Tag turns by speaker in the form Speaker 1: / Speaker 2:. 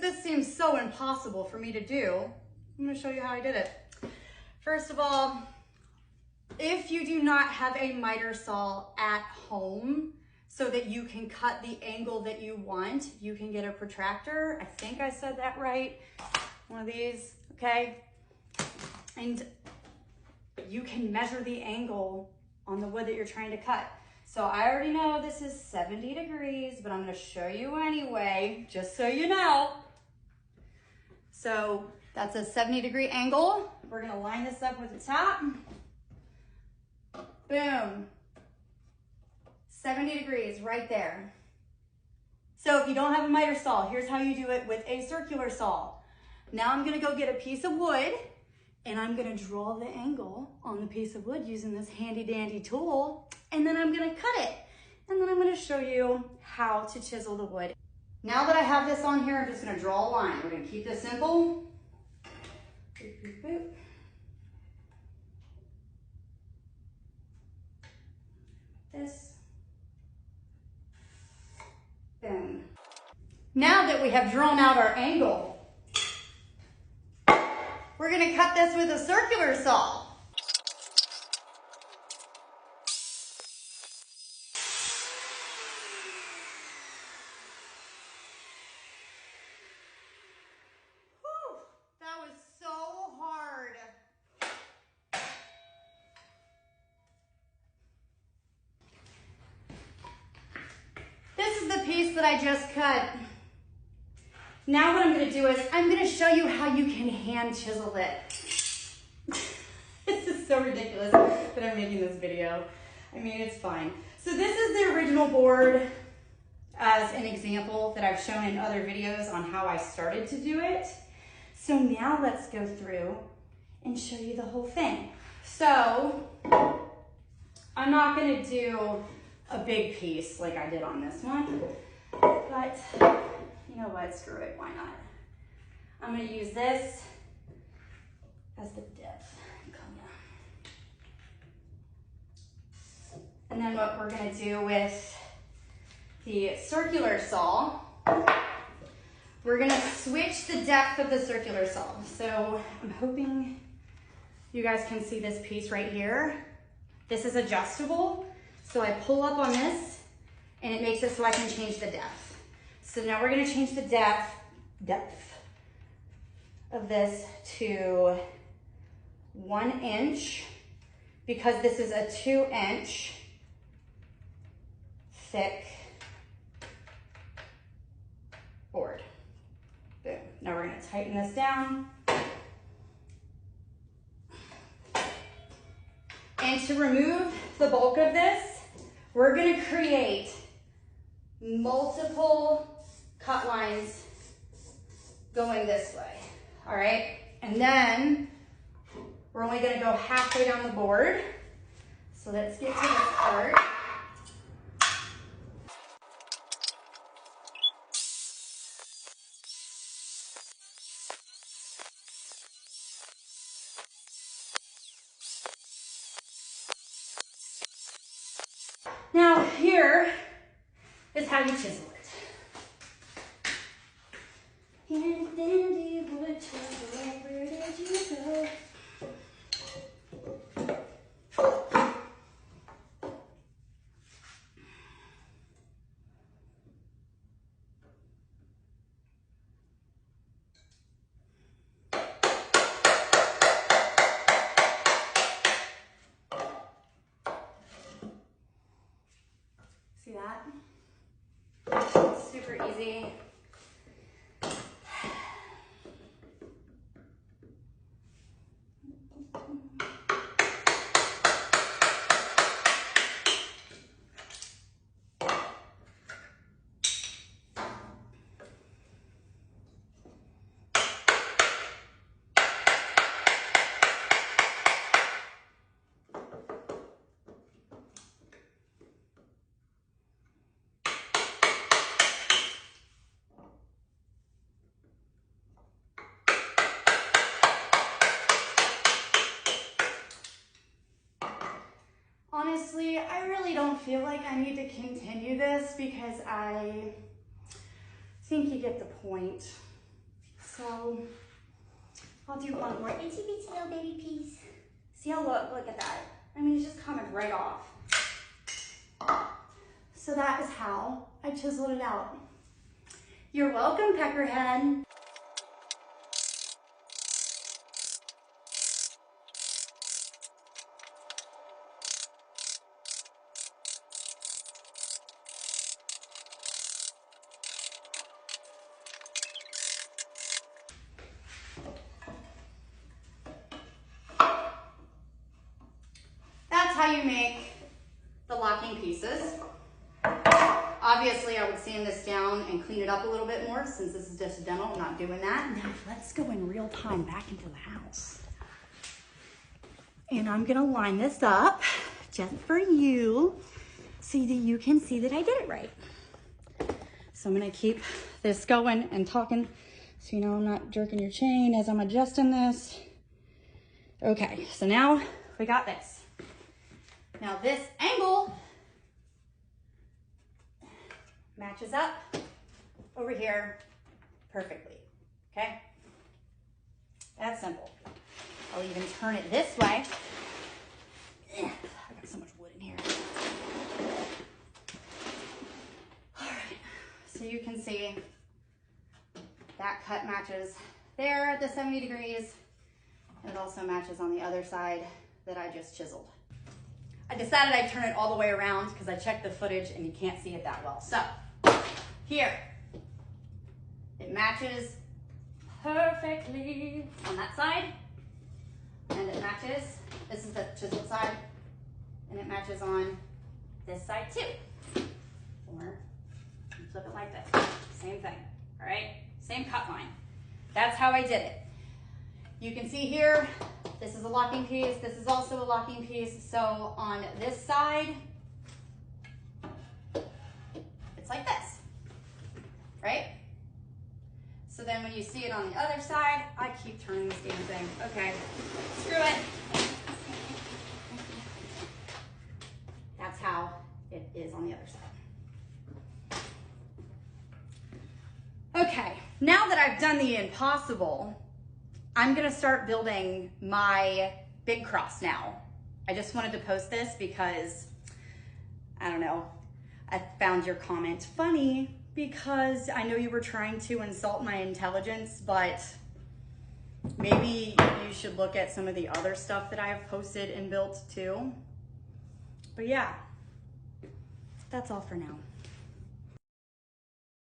Speaker 1: this seems so impossible for me to do, I'm gonna show you how I did it. First of all, if you do not have a miter saw at home so that you can cut the angle that you want, you can get a protractor. I think I said that right. One of these, okay? And you can measure the angle on the wood that you're trying to cut. So I already know this is 70 degrees, but I'm gonna show you anyway, just so you know. So that's a 70-degree angle. We're gonna line this up with the top. Boom. 70 degrees right there. So if you don't have a miter saw, here's how you do it with a circular saw. Now I'm gonna go get a piece of wood and I'm gonna draw the angle on the piece of wood using this handy dandy tool, and then I'm gonna cut it. And then I'm gonna show you how to chisel the wood. Now that I have this on here, I'm just gonna draw a line. We're gonna keep this simple. Boop, boop, boop. This. Boom. Now that we have drawn out our angle, we're gonna cut this with a circular saw. Whew, that was so hard. This is the piece that I just cut. Now what I'm gonna do is I'm gonna show you how you can hand chisel it. This is so ridiculous that I'm making this video. I mean, it's fine. So this is the original board as an example that I've shown in other videos on how I started to do it. So now let's go through and show you the whole thing. So I'm not gonna do a big piece like I did on this one, but you know what, screw it, why not? I'm gonna use this as the depth. And then what we're gonna do with the circular saw, we're gonna switch the depth of the circular saw. So I'm hoping you guys can see this piece right here. This is adjustable. So I pull up on this and it makes it so I can change the depth. So now we're gonna change the depth of this to 1 inch because this is a 2-inch thick board. Boom. Now we're gonna tighten this down. And to remove the bulk of this, we're gonna create multiple cut lines going this way, all right? And then we're only gonna go halfway down the board. So let's get to this part. Now here is how you chisel it. And then you would chisel, where did you go? See that? It's super easy. Honestly, I really don't feel like I need to continue this because I think you get the point. So I'll do one more itty bitty little baby piece. See how, look at that. I mean, it's just coming right off. So that is how I chiseled it out. You're welcome, Peckerhead. That's how you make the locking pieces. Obviously, I would sand this down and clean it up a little bit more since this is just a demo. I'm not doing that. Now, let's go in real time back into the house. And I'm gonna line this up just for you so that you can see that I did it right. So I'm gonna keep this going and talking so you know I'm not jerking your chain as I'm adjusting this. Okay, so now we got this. Now this angle matches up over here perfectly, okay? That's simple. I'll even turn it this way. I got so much wood in here. All right, so you can see that cut matches there at the 70 degrees, and it also matches on the other side that I just chiseled. I decided I'd turn it all the way around because I checked the footage and you can't see it that well. So here, it matches perfectly on that side, and it matches, this is the chiseled side, and it matches on this side too. Or flip it like this, same thing, all right? Same cut line. That's how I did it. You can see here, this is a locking piece, this is also a locking piece. So on this side, it's like this, right? So then when you see it on the other side, I keep turning this damn thing. Okay, screw it. That's how it is on the other side. Okay, now that I've done the impossible, I'm gonna start building my big cross now. I just wanted to post this because, I don't know, I found your comment funny because I know you were trying to insult my intelligence, but maybe you should look at some of the other stuff that I have posted and built too. But yeah, that's all for now.